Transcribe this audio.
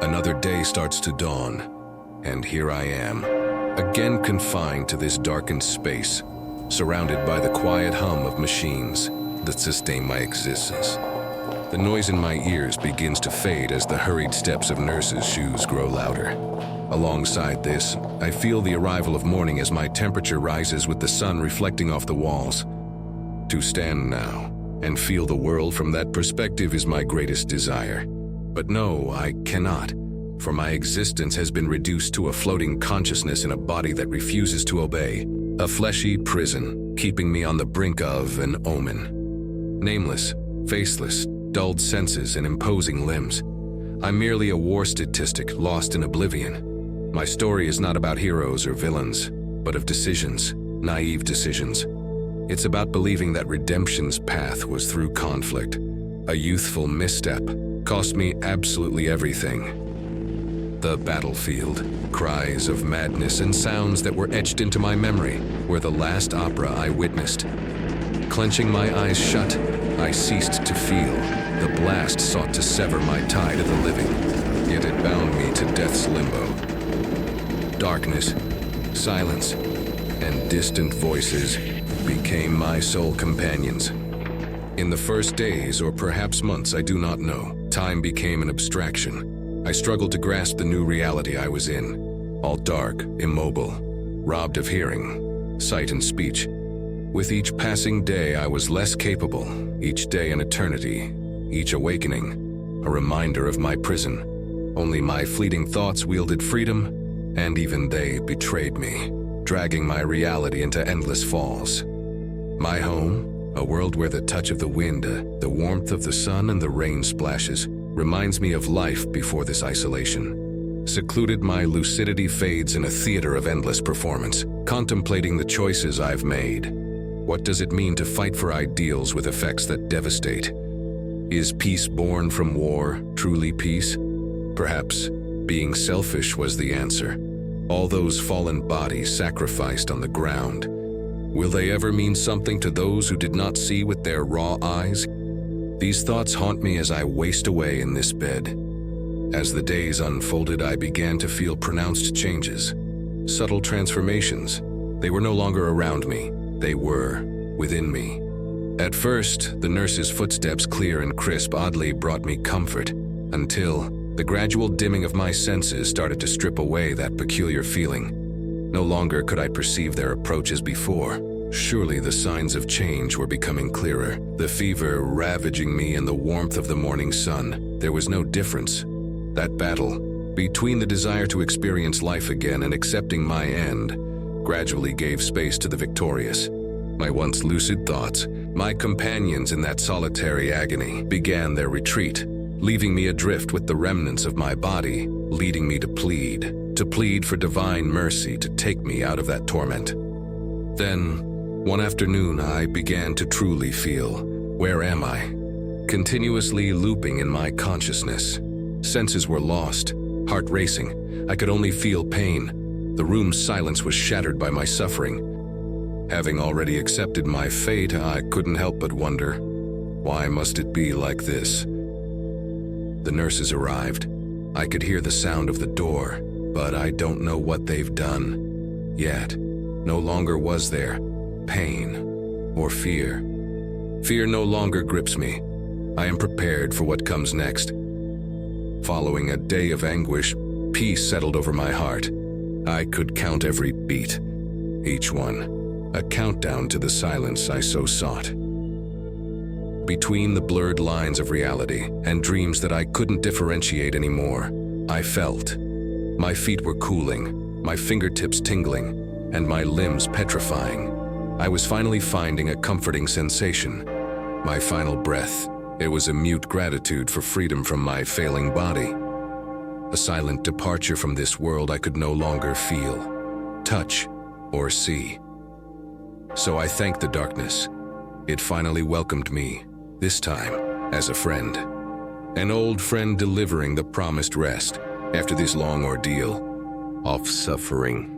Another day starts to dawn, and here I am, again confined to this darkened space, surrounded by the quiet hum of machines that sustain my existence. The noise in my ears begins to fade as the hurried steps of nurses' shoes grow louder. Alongside this, I feel the arrival of morning as my temperature rises with the sun reflecting off the walls. To stand now and feel the world from that perspective is my greatest desire. But no, I cannot, for my existence has been reduced to a floating consciousness in a body that refuses to obey, a fleshy prison, keeping me on the brink of an omen. Nameless, faceless, dulled senses and imposing limbs. I'm merely a war statistic lost in oblivion. My story is not about heroes or villains, but of decisions, naive decisions. It's about believing that redemption's path was through conflict. A youthful misstep cost me absolutely everything. The battlefield, cries of madness and sounds that were etched into my memory were the last opera I witnessed. Clenching my eyes shut, I ceased to feel. The blast sought to sever my tie to the living, yet it bound me to death's limbo. Darkness, silence, and distant voices became my sole companions. In the first days, or perhaps months, I do not know, time became an abstraction. I struggled to grasp the new reality I was in, all dark, immobile, robbed of hearing, sight, and speech. With each passing day, I was less capable, each day an eternity, each awakening, a reminder of my prison. Only my fleeting thoughts wielded freedom, and even they betrayed me, dragging my reality into endless falls. My home, a world where the touch of the wind, the warmth of the sun and the rain splashes, reminds me of life before this isolation. Secluded, my lucidity fades in a theater of endless performance, contemplating the choices I've made. What does it mean to fight for ideals with effects that devastate? Is peace born from war truly peace? Perhaps being selfish was the answer. All those fallen bodies sacrificed on the ground. Will they ever mean something to those who did not see with their raw eyes? These thoughts haunt me as I waste away in this bed. As the days unfolded, I began to feel pronounced changes. Subtle transformations. They were no longer around me. They were within me. At first, the nurse's footsteps, clear and crisp, oddly brought me comfort, until the gradual dimming of my senses started to strip away that peculiar feeling. No longer could I perceive their approach as before. Surely the signs of change were becoming clearer. The fever ravaging me and the warmth of the morning sun. There was no difference. That battle, between the desire to experience life again and accepting my end, gradually gave space to the victorious. My once lucid thoughts, my companions in that solitary agony, began their retreat, leaving me adrift with the remnants of my body, leading me to plead for divine mercy to take me out of that torment. Then, one afternoon, I began to truly feel, where am I? Continuously looping in my consciousness. Senses were lost, heart racing. I could only feel pain. The room's silence was shattered by my suffering. Having already accepted my fate, I couldn't help but wonder, why must it be like this? The nurses arrived. I could hear the sound of the door, but I don't know what they've done. Yet, no longer was there pain or fear. Fear no longer grips me. I am prepared for what comes next. Following a day of anguish, peace settled over my heart. I could count every beat, each one, a countdown to the silence I so sought. Between the blurred lines of reality and dreams that I couldn't differentiate anymore, I felt. My feet were cooling, my fingertips tingling, and my limbs petrifying. I was finally finding a comforting sensation. My final breath, it was a mute gratitude for freedom from my failing body. A silent departure from this world I could no longer feel, touch, or see. So I thanked the darkness. It finally welcomed me, this time as a friend. An old friend delivering the promised rest after this long ordeal of suffering.